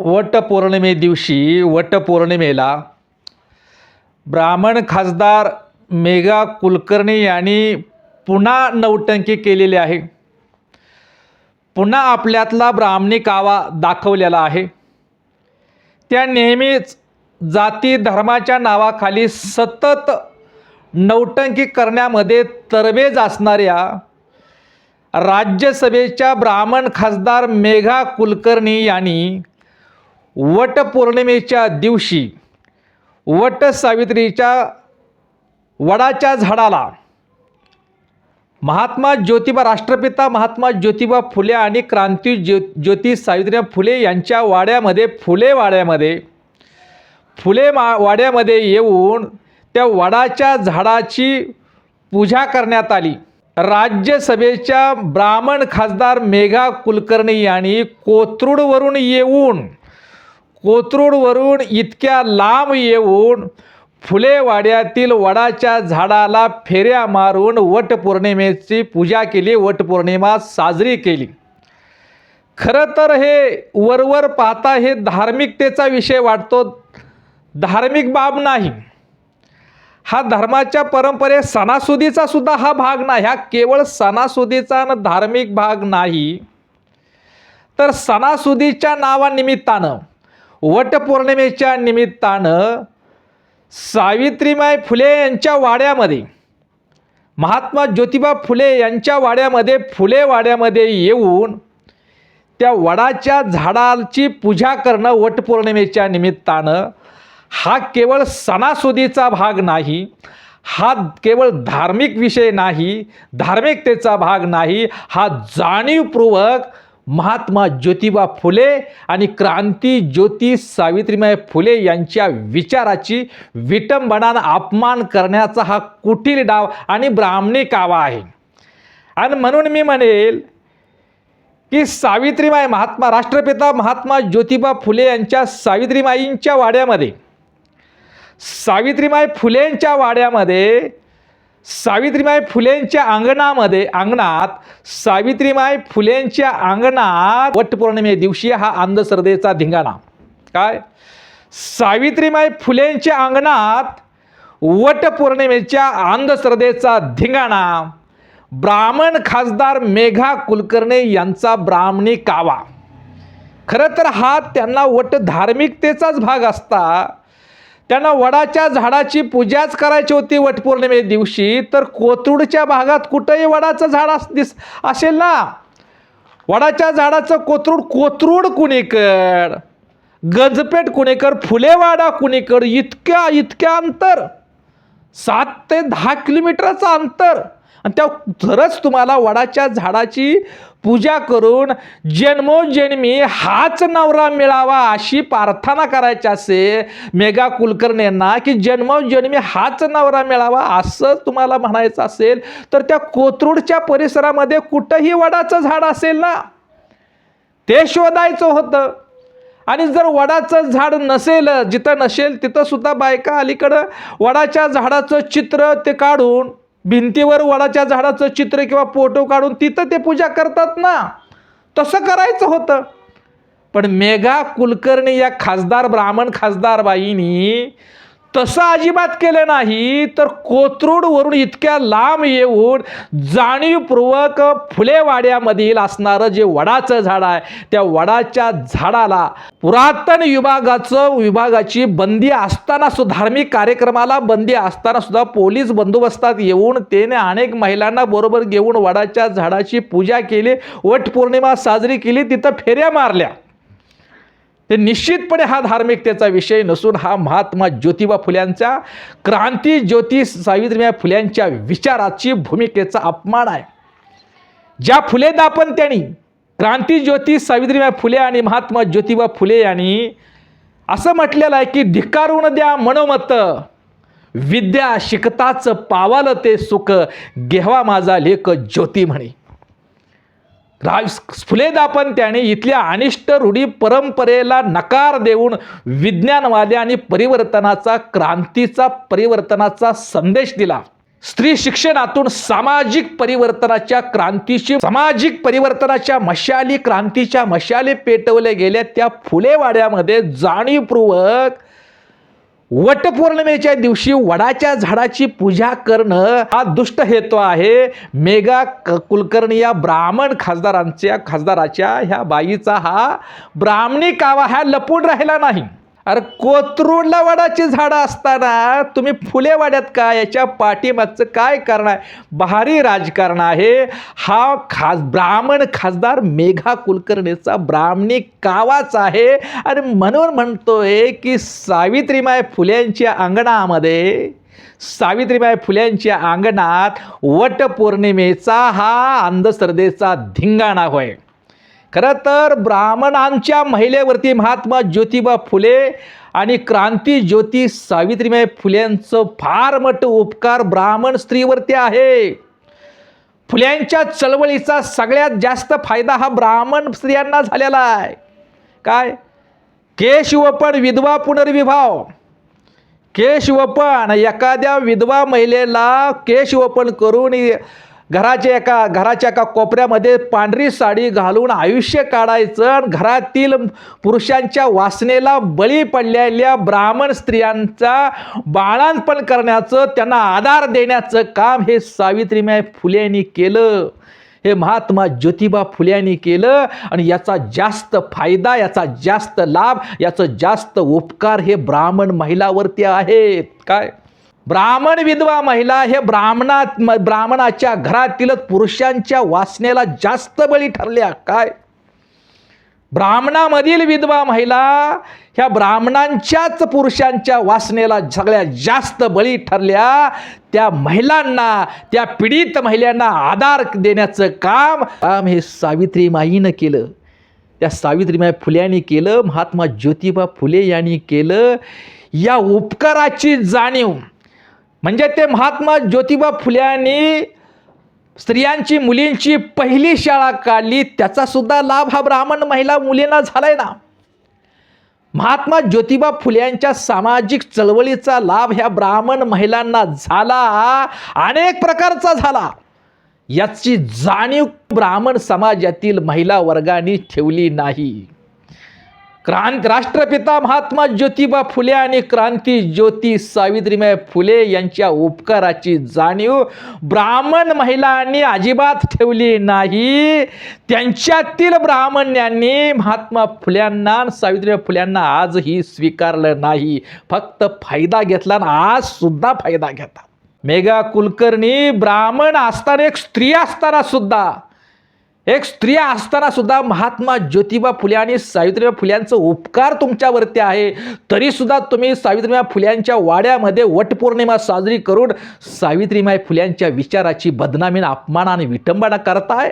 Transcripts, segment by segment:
वटपौर्णिमे दिवशी वटपौर्णिमेला ब्राह्मण खासदार मेघा कुलकर्णी यांनी पुन्हा नौटंकी केलेली आहे. पुन्हा आपल्यातला ब्राह्मणी कावा दाखवलेला आहे. त्या नेहमीच जाती धर्माच्या नावाखाली सतत नौटंकी करण्यामध्ये तरबेज असणाऱ्या राज्यसभेच्या ब्राह्मण खासदार मेघा कुलकर्णी यांनी वटपौर्णिमेच्या दिवशी वटसावित्रीच्या वडाच्या झाडाला राष्ट्रपिता महात्मा ज्योतिबा फुले आणि क्रांती ज्योती सावित्रीबाई फुले यांच्या वाड्यामध्ये फुले वाड्यामध्ये येऊन त्या वडाच्या झाडाची पूजा करण्यात आली. राज्यसभेच्या ब्राह्मण खासदार मेघा कुलकर्णी यांनी कोथरूडवरून इतक्या लांब येऊन फुले वाड्यातील वडाच्या झाडाला फेऱ्या मारून वटपौर्णिमेची पूजा केली, वटपौर्णिमा साजरी केली. खरं तर हे वरवर पाहता हे धार्मिकतेचा विषय वाटतो, धार्मिक बाब नाही. हा धर्माच्या परंपरे सणासुदीचा सुद्धा हा भाग नाही. हा केवळ सणासुदीचा आणि धार्मिक भाग नाही, तर सणासुदीच्या नावानिमित्तानं वटपौर्णिमेच्या निमित्तानं सावित्रीबाई फुले यांच्या वाड्यामध्ये महात्मा ज्योतिबा फुले यांच्या वाड्यामध्ये फुले वाड्यामध्ये येऊन त्या वडाच्या झाडाची पूजा करणं वटपौर्णिमेच्या निमित्तानं हा केवळ सणासुदीचा भाग नाही, हा केवळ धार्मिक विषय नाही, धार्मिकतेचा भाग नाही. हा जाणीवपूर्वक महात्मा ज्योतिबा फुले आणि क्रांती ज्योती सावित्रीबाई फुले यांच्या विचाराची विटंबना अपमान करण्याचा हा कुटील डाव आणि ब्राह्मणी कावा आहे. आणि म्हणून मी म्हणेल की राष्ट्रपिता महात्मा ज्योतिबा फुले यांच्या सावित्रीबाईंच्या वाड्यामध्ये सावित्रीबाई फुलेंच्या अंगणात वटपौर्णिमे दिवशी हा अंधश्रद्धेचा धिंगाणा. काय? सावित्रीबाई फुलेंच्या अंगणात वटपौर्णिमेच्या अंधश्रद्धेचा धिंगाणा, ब्राह्मण खासदार मेघा कुलकर्णी यांचा ब्राह्मणी कावा. खरं तर हा त्यांना वट धार्मिकतेचाच भाग असता. त्यांना वडाच्या झाडाची पूजाच करायची होती वटपौर्णिमे दिवशी, तर कोथरूडच्या भागात कुठंही वडाचं झाड असेल ना. वडाच्या झाडाचं कोथरूड कुणीकड, गंजपेठ कुणीकड, फुलेवाडा कुणीकड, इतक्या अंतर 7 ते 10 किलोमीटरचं अंतर. आणि त्या तरच तुम्हाला वडाच्या झाडाची पूजा करून जन्मोजन्मी हाच नवरा मिळावा अशी प्रार्थना करायची असेल मेघा कुलकर्णींना, की जन्मोजन्मी हाच नवरा मिळावा असं तुम्हाला म्हणायचं असेल, तर त्या कोथरूडच्या परिसरामध्ये कुठंही वडाचं झाड असेल ना, ते शोधायचं होतं. आणि जर वडाचं झाड नसेल, जिथं नसेल तिथं सुद्धा बायका अलीकडं वडाच्या झाडाचं चित्र ते काढून भिंतीवर वडाच्या झाडाचं चित्र किंवा फोटो काढून तिथं ते पूजा करतात ना, तसं करायचं होतं. पण मेघा कुलकर्णी या ब्राह्मण खासदार बाईंनी तसं अजिबात केलं नाही, तर कोथरूडवरून इतक्या लांब येऊन जाणीवपूर्वक फुलेवाड्यामधील असणारं जे वडाचं झाड आहे त्या वडाच्या झाडाला पुरातन विभागाची बंदी असताना सुद्धा, धार्मिक कार्यक्रमाला बंदी असताना सुद्धा पोलीस बंदोबस्तात येऊन त्याने अनेक महिलांना बरोबर घेऊन वडाच्या झाडाची पूजा केली, वटपौर्णिमा साजरी केली, तिथं फेऱ्या मारल्या. ते निश्चितपणे हा धार्मिकतेचा विषय नसून हा महात्मा ज्योतिबा फुल्यांच्या क्रांती ज्योती सावित्रीबाई फुल्यांच्या विचाराची भूमिकेचा अपमान आहे. ज्या फुले दाम्पत्यांनी क्रांती ज्योती सावित्रीबाई फुले आणि महात्मा ज्योतिबा फुले यांनी असं म्हटलेलं आहे की धिक्कारून द्या मनोमत, विद्या शिकताच पावाल ते सुख, घेवा माझा लेक ज्योती म्हणे. फुले दाम्पत्याने इथल्या अनिष्ट रूढी परंपरेला नकार देऊन विज्ञानवादी आणि परिवर्तनाचा संदेश दिला. स्त्री शिक्षणातून सामाजिक परिवर्तनाच्या मशाली, क्रांतीच्या मशाली पेटवल्या गेल्या. त्या फुलेवाड्यामध्ये जाणीवपूर्वक वटपौर्णिमेच्या दिवशी वडाच्या झाडाची पूजा करणं हा दुष्ट हेतू आहे. मेघा कुलकर्णी या ब्राह्मण खासदाराच्या ह्या बाईचा हा ब्राह्मणी कावा हा लपून राहिला नाही. अरे कोथरूडला वडाची झाडं असताना तुम्ही फुलेवाड्यात का? याच्या पाठीमागचं काय कारण आहे? भारी राजकारण आहे. हा ब्राह्मण खासदार मेघा कुलकर्णीचा ब्राह्मणी कावाच आहे. आणि म्हणून म्हणतोय की सावित्रीबाई फुल्यांच्या अंगणात वटपौर्णिमेचा हा अंधश्रद्धेचा धिंगाणा होय. खरं तर ब्राह्मणांच्या महिलेवरती महात्मा ज्योतिबा फुले आणि क्रांती ज्योती सावित्रीबाई फुल्यांचं फार मोठं उपकार ब्राह्मण स्त्रीवरती आहे. फुल्यांच्या चळवळीचा सगळ्यात जास्त फायदा हा ब्राह्मण स्त्रियांना झालेला आहे. काय? केशवपण विधवा पुनर्विवाह. केशवपण, एखाद्या विधवा महिलेला केशवपण करून घराच्या एका कोपऱ्यामध्ये पांढरी साडी घालून आयुष्य काढायचं. घरातील पुरुषांच्या वासनेला बळी पडलेल्या ब्राह्मण स्त्रियांचा बाळंतपण करण्याचं, त्यांना आधार देण्याचं काम हे सावित्रीबाई फुलेंनी केलं. हे महात्मा ज्योतिबा फुल्यांनी केलं. आणि याचा जास्त फायदा, याचा जास्त लाभ, याचं जास्त उपकार हे ब्राह्मण महिलावरती आहेत. काय? ब्राह्मण विधवा महिला हे ब्राह्मणाच्या घरातीलच पुरुषांच्या वासनेला जास्त बळी ठरल्या. काय? ब्राह्मणामधील विधवा महिला ह्या ब्राह्मणांच्याच पुरुषांच्या वासनेला सगळ्यात जास्त बळी ठरल्या. त्या महिलांना, त्या पीडित महिलांना आधार देण्याचं काम हे सावित्रीबाईंनी केलं. त्या सावित्रीबाई फुल्यांनी केलं. महात्मा ज्योतिबा फुले यांनी केलं. या उपकाराची जाणीव म्हणजे ते महात्मा ज्योतिबा फुल्यांनी स्त्रियांची, मुलींची पहिली शाळा काढली. त्याचा सुद्धा लाभ हा ब्राह्मण महिला मुलींना झालाय ना. महात्मा ज्योतिबा फुल्यांच्या सामाजिक चळवळीचा लाभ ह्या ब्राह्मण महिलांना झाला, अनेक प्रकारचा झाला. याची जाणीव ब्राह्मण समाजातील महिला वर्गाने ठेवली नाही. राष्ट्रपिता महात्मा ज्योतिबा फुले आणि क्रांती ज्योती सावित्रीबाई फुले यांच्या उपकाराची जाणीव ब्राह्मण महिलांनी अजिबात ठेवली नाही. त्यांच्यातील ब्राह्मणांनी महात्मा फुल्यांना, सावित्रीबाई फुल्यांना आजही स्वीकारलं नाही. फक्त फायदा घेतला आणि आज सुद्धा फायदा घेतात. मेघा कुलकर्णी ब्राह्मण असताना, एक स्त्री असताना सुद्धा महात्मा ज्योतिबा फुले आणि सावित्रीबाई फुल्यांचं उपकार तुमच्यावरती आहे. तरी सुद्धा तुम्ही सावित्रीबाई फुल्यांच्या वाड्यामध्ये वटपौर्णिमा साजरी करून सावित्रीबाई फुल्यांच्या विचाराची बदनामी, अपमान आणि विटंबना करताय.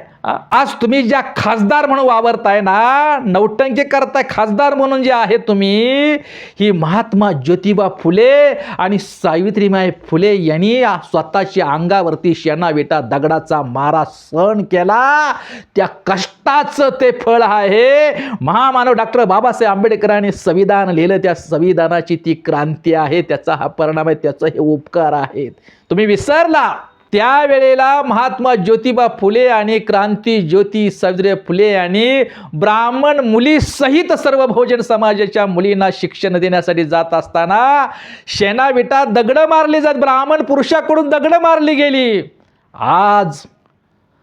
आज तुम्ही ज्या खासदार म्हणून वावरताय ना, नौटंकी करताय खासदार म्हणून जे आहे तुम्ही, ही महात्मा ज्योतिबा फुले आणि सावित्रीबाई फुले यांनी स्वतःच्या अंगावरती शेणा विटा दगडाचा मारा सहन केला. त्या कष्टाचं ते फळ आहे. महामानव डॉक्टर बाबासाहेब आंबेडकरांनी संविधान लिहिलं. त्या संविधानाची ती क्रांती आहे. त्याचा हा परिणाम आहे. त्याचे हे उपकार आहेत. तुम्ही विसरला. त्यावेळेला महात्मा ज्योतिबा फुले आणि क्रांती ज्योती सावित्रीबाई फुले यांनी ब्राह्मण मुली सहित सर्व बहुजन समाजाच्या मुलींना शिक्षण देण्यासाठी जात असताना शेणा विटा दगड मारली जात. ब्राह्मण पुरुषाकडून दगड मारली गेली.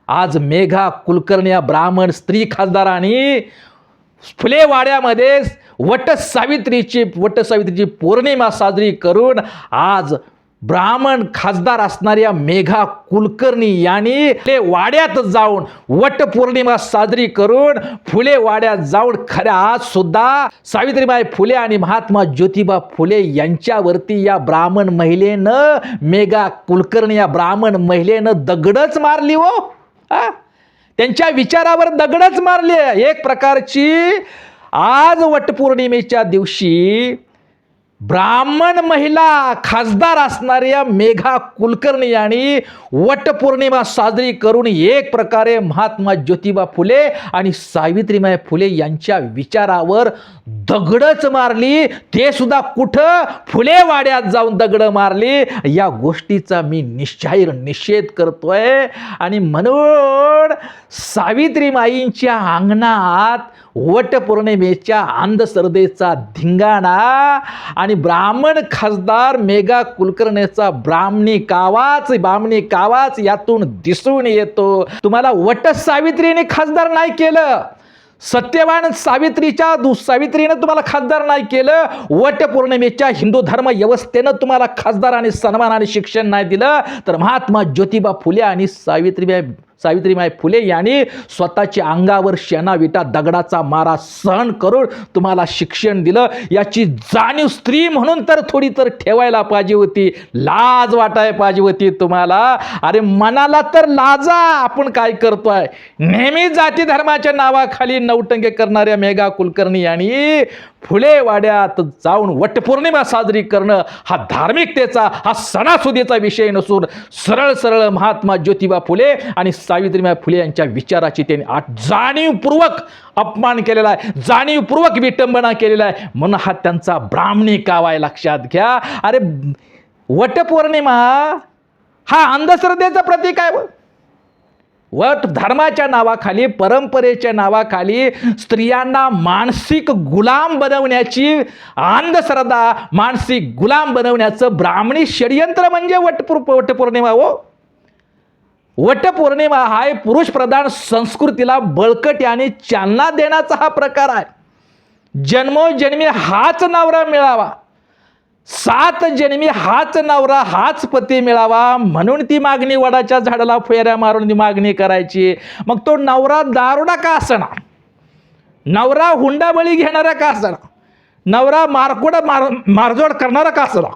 आज मेघा कुलकर्णी या ब्राह्मण स्त्री खासदारांनी फुलेवाड्यामध्ये वटसावित्रीची पौर्णिमा साजरी करून आज ब्राह्मण खासदार असणाऱ्या मेघा कुलकर्णी यांनी ते वाड्यात जाऊन वटपौर्णिमा साजरी करून फुले वाड्यात जाऊन खऱ्या आज सुद्धा सावित्रीबाई फुले आणि महात्मा ज्योतिबा फुले यांच्यावरती या ब्राह्मण महिलेनं, मेघा कुलकर्णी या ब्राह्मण महिलेनं दगडच मारली. हो, त्यांच्या विचारावर दगडच मारले. एक प्रकारची आज वटपौर्णिमेच्या दिवशी ब्राह्मण महिला खासदार असणाऱ्या मेघा कुलकर्णी यांनी वटपौर्णिमा साजरी करून एक प्रकारे महात्मा ज्योतिबा फुले आणि सावित्रीबाई फुले यांच्या विचारावर दगडच मारली. ते सुद्धा कुठं? फुलेवाड्यात जाऊन दगड मारली. या गोष्टीचा मी निषेध करतोय. आणि म्हणून सावित्रीमाईंच्या अंगणात वटपौर्णिमेच्या अंधश्रद्धेचा धिंगाणा आणि ब्राह्मण खासदार मेघा कुलकर्णीचा ब्राह्मणी कावाच यातून दिसून येतो. तुम्हाला वट सावित्रीने खासदार नाही केलं, सत्यवान सावित्रीनं तुम्हाला खासदार नाही केलं, वटपौर्णिमेच्या हिंदू धर्म व्यवस्थेनं तुम्हाला खासदार आणि सन्मान आणि शिक्षण नाही दिलं, तर महात्मा ज्योतिबा फुले आणि सावित्रीबाई फुले यांनी स्वतःच्या अंगावर शेणाविटा दगडाचा मारा सहन करून तुम्हाला शिक्षण दिलं. याची जाणीव स्त्री म्हणून तर थोडी तर ठेवायला पाहिजे होती, लाज वाटायला पाहिजे होती तुम्हाला. अरे मनाला तर लाजा. आपण काय करतोय? नेहमी जाती धर्माच्या नावाखाली नौटंके करणाऱ्या मेघा कुलकर्णी यांनी फुलेवाड्यात जाऊन वटपौर्णिमा साजरी करणं हा धार्मिकतेचा, हा सणासुदीचा विषय नसून सरळ महात्मा ज्योतिबा फुले आणि सावित्रीबाई फुले यांच्या विचाराची त्यांनी जाणीवपूर्वक अपमान केलेला आहे, जाणीवपूर्वक विटंबना केलेला आहे. म्हणून हा त्यांचा ब्राह्मणी काव आहे, लक्षात घ्या. अरे वटपौर्णिमा हा अंधश्रद्धेचं प्रतीक आहे. वट धर्माच्या नावाखाली, परंपरेच्या नावाखाली स्त्रियांना मानसिक गुलाम बनवण्याची अंधश्रद्धा, मानसिक गुलाम बनवण्याचं ब्राह्मणी षडयंत्र म्हणजे वटपौर्णिमा. वटपौर्णिमा हा पुरुष प्रधान संस्कृतीला बळकटी चालना देण्याचा हा प्रकार आहे. जन्मोजन्मी हाच नवरा मिळावा, 7 जन्मी हाच नवरा हाच पती मिळावा म्हणून ती मागणी वडाच्या झाडाला फेऱ्या मारून ती मागणी करायची. मग तो नवरा दारुडा का असना, नवरा हुंडाबळी घेणारा का असना, नवरा मारजोड करणारा का असना,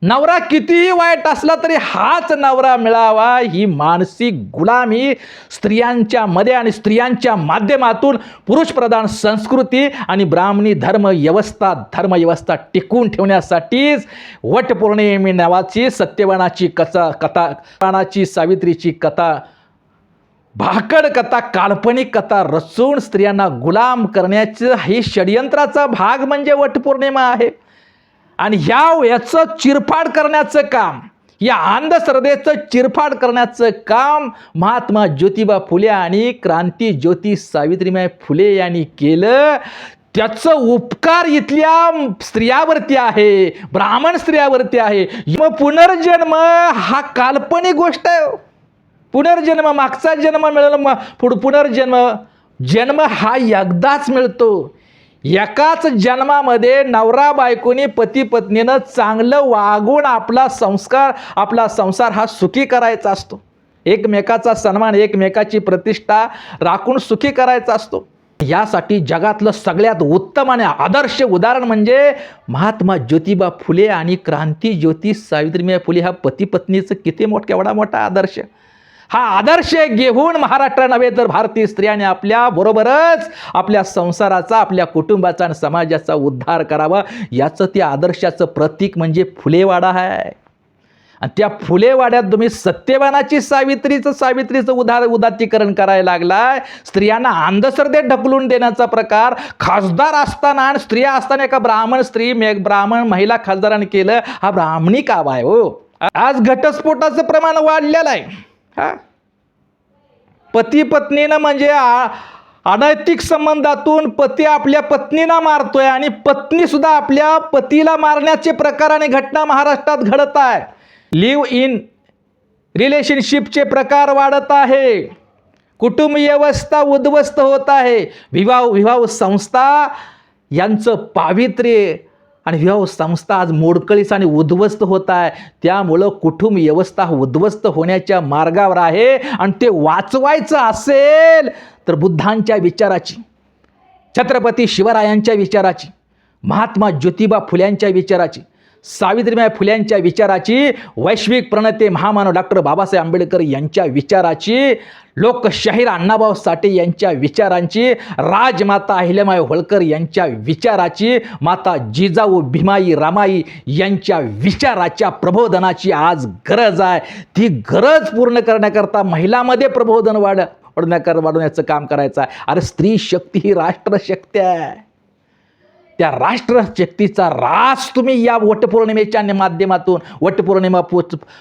नवरा कितीही वाईट असला तरी हाच नवरा मिळावा, ही मानसिक गुलामी स्त्रियांच्या मध्ये आणि स्त्रियांच्या माध्यमातून पुरुषप्रधान संस्कृती आणि ब्राह्मणी धर्मव्यवस्था टिकवून ठेवण्यासाठीच वटपौर्णिमे नावाची सत्यवानाची कथा, सावित्रीची कथा, भाकड कथा, काल्पनिक कथा रचून स्त्रियांना गुलाम करण्याचं हे षडयंत्राचा भाग म्हणजे वटपौर्णिमा आहे. आणि याचं चिरफाड करण्याचं काम, या अंधश्रद्धेचं चिरफाड करण्याचं काम महात्मा ज्योतिबा फुले आणि क्रांती ज्योती सावित्रीबाई फुले यांनी केलं. त्याचं उपकार इथल्या स्त्रियावरती आहे, ब्राह्मण स्त्रियावरती आहे. मग पुनर्जन्म हा काल्पनिक गोष्ट आहे. पुनर्जन्म, मागचा जन्म मिळाला, पुनर्जन्म हा एकदाच मिळतो. एकाच जन्मामध्ये नवरा बायकोनी पती पत्नीनं चांगलं वागून आपला संसार हा सुखी करायचा असतो. एकमेकाचा सन्मान, एकमेकाची प्रतिष्ठा राखून सुखी करायचा असतो. यासाठी जगातलं सगळ्यात उत्तम आणि आदर्श उदाहरण म्हणजे महात्मा ज्योतिबा फुले आणि क्रांती ज्योती सावित्रीबाई फुले. हा पती पत्नीचं किती केवढा मोठा आदर्श. हा आदर्श घेऊन महाराष्ट्र नव्हे तर भारतीय स्त्रियांनी आपल्या बरोबरच आपल्या संसाराचा, आपल्या कुटुंबाचा आणि समाजाचा उद्धार करावा. याचं त्या आदर्शाचं प्रतीक म्हणजे फुलेवाडा आहे. आणि त्या फुलेवाड्यात तुम्ही सत्यवानाची सावित्रीचं उदात्तीकरण करायला लागलाय. स्त्रियांना अंधश्रद्धेत ढकलून देण्याचा प्रकार खासदार असताना आणि स्त्रिया असताना एका ब्राह्मण महिला खासदाराने केलं. हा ब्राह्मणी काव आहे हो. आज घटस्फोटाचं प्रमाण वाढलेलं आहे. पती पत्नीनं म्हणजे अनैतिक संबंधातून पती आपल्या पत्नीला मारतोय आणि पत्नी सुद्धा आपल्या पतीला मारण्याचे प्रकार आणि घटना महाराष्ट्रात घडत आहे. लिव्ह इन रिलेशनशिपचे प्रकार वाढत आहे. कुटुंब व्यवस्था उद्ध्वस्त होत आहे. विवाह संस्था यांचं पावित्र्य आणि विवाह संस्था आज मोडकळीस आणि उद्ध्वस्त होत आहे. त्यामुळं कुटुंब व्यवस्था उद्ध्वस्त होण्याच्या मार्गावर आहे. आणि ते वाचवायचं असेल तर बुद्धांच्या विचाराची, छत्रपती शिवरायांच्या विचाराची, महात्मा ज्योतिबा फुल्यांच्या विचाराची, सावित्रीबाई फुल्यांच्या विचाराची, वैश्विक प्रणेते महामानव डॉक्टर बाबासाहेब आंबेडकर यांच्या विचाराची, लोकशाहीर अण्णाभाऊ साठे यांच्या विचारांची, राजमाता अहिल्याबाई होळकर यांच्या विचाराची, माता जिजाऊ भीमाई रामाई यांच्या विचाराच्या प्रबोधनाची आज गरज आहे. ती गरज पूर्ण करण्याकरता महिलांमध्ये प्रबोधन वाढवण्याचं काम करायचं आहे. अरे स्त्री शक्ती ही राष्ट्रशक्ती आहे. त्या राष्ट्रशक्तीचा रास तुम्ही या वटपौर्णिमेच्या माध्यमातून,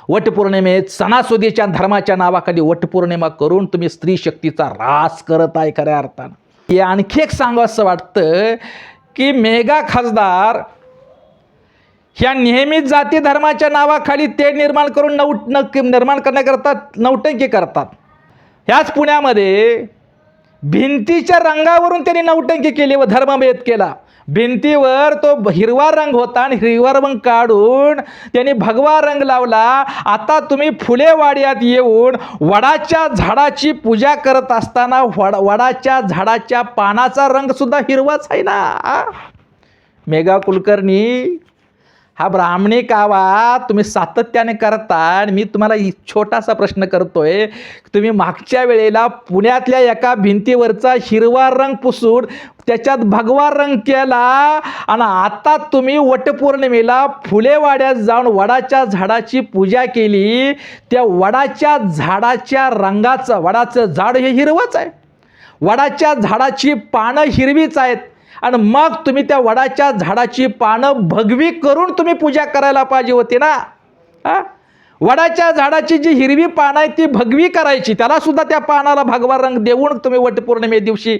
वटपौर्णिमेत सणासुदीच्या धर्माच्या नावाखाली वटपौर्णिमा करून तुम्ही स्त्री शक्तीचा रास करत आहे खऱ्या अर्थानं. हे आणखी एक सांगावंसं वाटतं की मेगा खासदार ह्या नेहमीच जाती धर्माच्या नावाखाली ते निर्माण करण्याकरता नौटंकी करतात. ह्याच पुण्यामध्ये भिंतीच्या रंगावरून त्यांनी नौटंकी केली व धर्मभेद केला. भिंतीवर तो हिरवा रंग होता आणि हिरवा रंग काढून त्यांनी भगवा रंग लावला. आता तुम्ही फुलेवाड्यात येऊन वडाच्या झाडाची पूजा करत असताना वडाच्या झाडाच्या पानाचा रंग सुद्धा हिरवाच आहे ना. मेघा कुलकर्णी, हा ब्राह्मणी कावा तुम्ही सातत्याने करता. आणि मी तुम्हाला छोटासा प्रश्न करतोय, तुम्ही मागच्या वेळेला पुण्यातल्या एका भिंतीवरचा हिरवा रंग पुसून त्याच्यात भगवा रंग केला आणि आता तुम्ही वटपौर्णिमेला फुलेवाड्यात जाऊन वडाच्या झाडाची पूजा केली. त्या वडाच्या झाडाच्या रंगाचं, वडाचं झाड हे हिरवंच आहे, वडाच्या झाडाची पानं हिरवीच आहेत आणि मग तुम्ही त्या वडाच्या झाडाची पानं भगवी करून तुम्ही पूजा करायला पाहिजे होती ना. वडाच्या झाडाची जी हिरवी पानं आहे ती भगवी करायची, त्याला सुद्धा त्या पानाला भगवा रंग देऊन तुम्ही वटपौर्णिमे दिवशी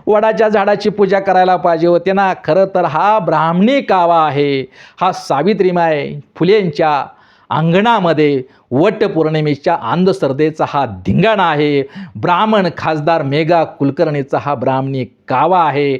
वडाच्या झाडाची पूजा करायला पाहिजे होते ना. खरं तर हा ब्राह्मणी कावा आहे. हा सावित्रीबाई फुलेंच्या अंगणामध्ये वटपौर्णिमेच्या अंधश्रद्धेचा हा धिंगाणा आहे. ब्राह्मण खासदार मेघा कुलकर्णीचा हा ब्राह्मणी कावा आहे.